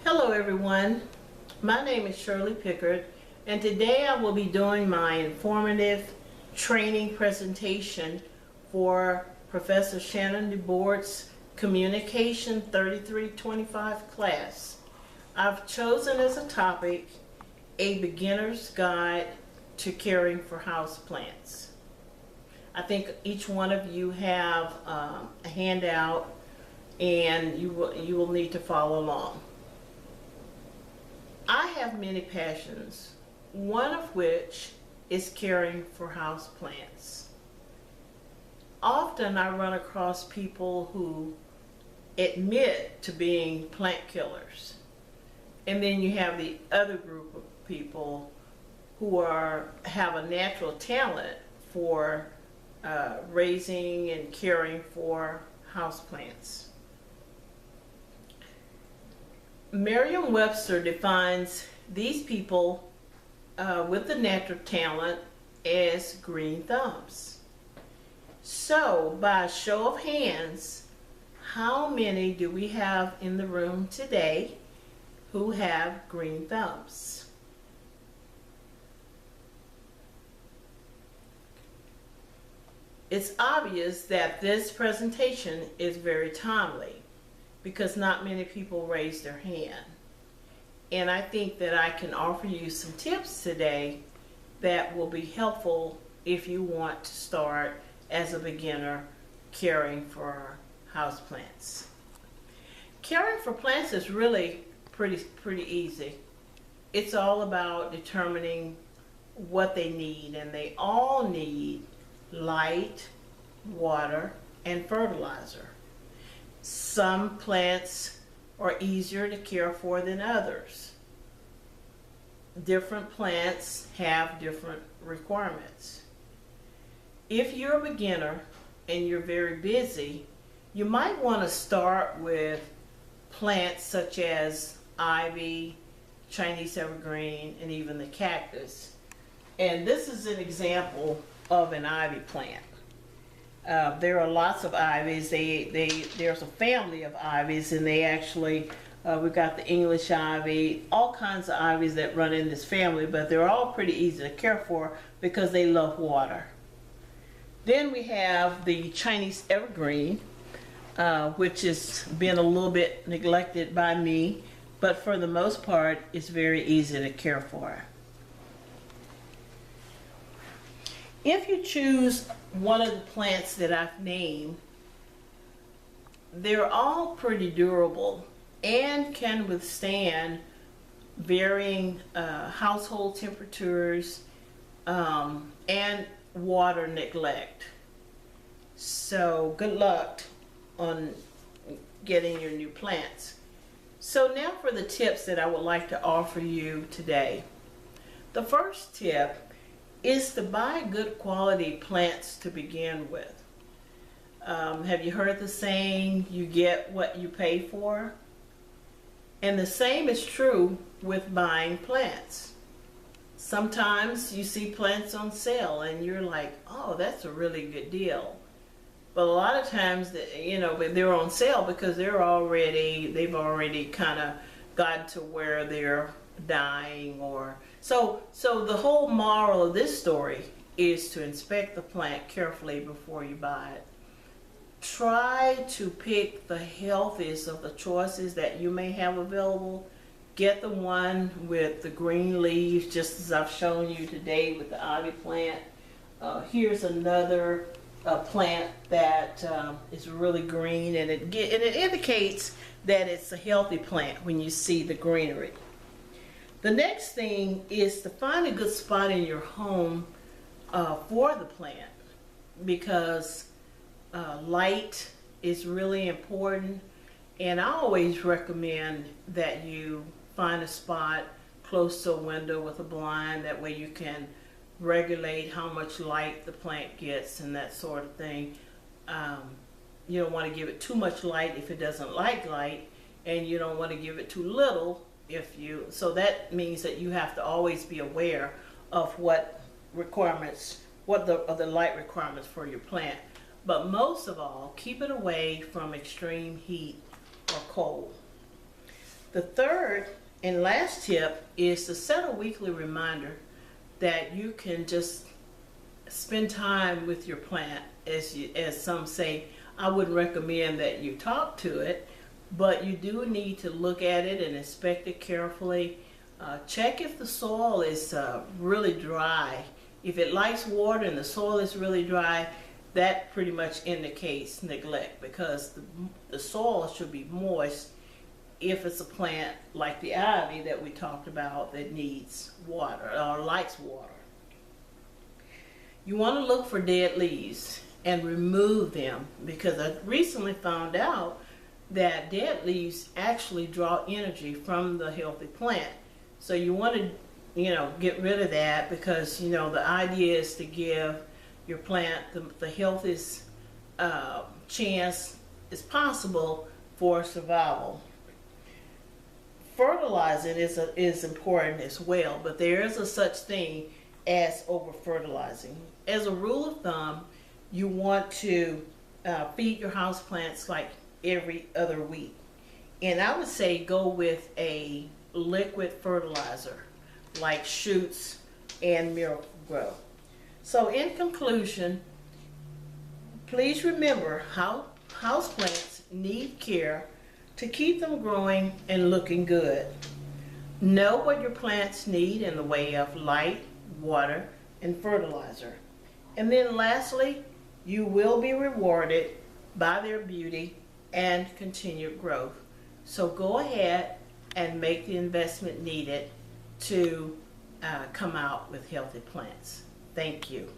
Hello everyone, my name is Shirley Pickard and today I will be doing my informative training presentation for Professor Shannon DeBoert's Communication 3325 class. I've chosen as a topic a beginner's guide to caring for houseplants. I think each one of you have a handout and you will need to follow along. I have many passions, one of which is caring for houseplants. Often I run across people who admit to being plant killers. And then you have the other group of people who have a natural talent for raising and caring for houseplants. Merriam-Webster defines these people with the natural talent as green thumbs. So, by a show of hands, how many do we have in the room today who have green thumbs? It's obvious that this presentation is very timely because not many people raise their hand. And I think that I can offer you some tips today that will be helpful if you want to start as a beginner caring for houseplants. Caring for plants is really pretty easy. It's all about determining what they need, and they all need light, water, and fertilizer. Some plants are easier to care for than others. Different plants have different requirements. If you're a beginner and you're very busy, you might want to start with plants such as ivy, Chinese evergreen, and even the cactus. And this is an example of an ivy plant. There are lots of ivies. There's a family of ivies, and they actually, we've got the English ivy, all kinds of ivies that run in this family, but they're all pretty easy to care for because they love water. Then we have the Chinese evergreen, which has been a little bit neglected by me, but for the most part, it's very easy to care for. If you choose one of the plants that I've named, they're all pretty durable and can withstand varying household temperatures and water neglect. So good luck on getting your new plants. So now for the tips that I would like to offer you today. The first tip is to buy good quality plants to begin with. Have you heard the saying, you get what you pay for? And the same is true with buying plants. Sometimes you see plants on sale and you're like, oh, that's a really good deal. But a lot of times, they're on sale because they've already kind of gotten to where they're dying or so the whole moral of this story is to inspect the plant carefully before you buy it. Try to pick the healthiest of the choices that you may have available. Get the one with the green leaves, just as I've shown you today with the ivy plant. Here's another plant that is really green, and it indicates that it's a healthy plant when you see the greenery. The next thing is to find a good spot in your home for the plant, because light is really important, and I always recommend that you find a spot close to a window with a blind. That way you can regulate how much light the plant gets and that sort of thing. You don't want to give it too much light if it doesn't like light, and you don't want to give it too little so that means that you have to always be aware of what the light requirements for your plant. But most of all, keep it away from extreme heat or cold. The third and last tip is to set a weekly reminder that you can just spend time with your plant. As some say, I would recommend that you talk to it, but you do need to look at it and inspect it carefully. Check if the soil is really dry. If it likes water and the soil is really dry, that pretty much indicates neglect, because the soil should be moist if it's a plant like the ivy that we talked about that needs water or likes water. You want to look for dead leaves and remove them, because I recently found out that dead leaves actually draw energy from the healthy plant. So you want to, get rid of that, because, the idea is to give your plant the healthiest chance is possible for survival. Fertilizing is important as well, but there is a such thing as over fertilizing. As a rule of thumb, you want to feed your house plants like every other week, and I would say go with a liquid fertilizer like Shoots and Miracle-Gro. So in conclusion, please remember how houseplants need care to keep them growing and looking good. Know what your plants need in the way of light, water, and fertilizer. And then lastly, you will be rewarded by their beauty and continued growth. So go ahead and make the investment needed to come out with healthy plants. Thank you.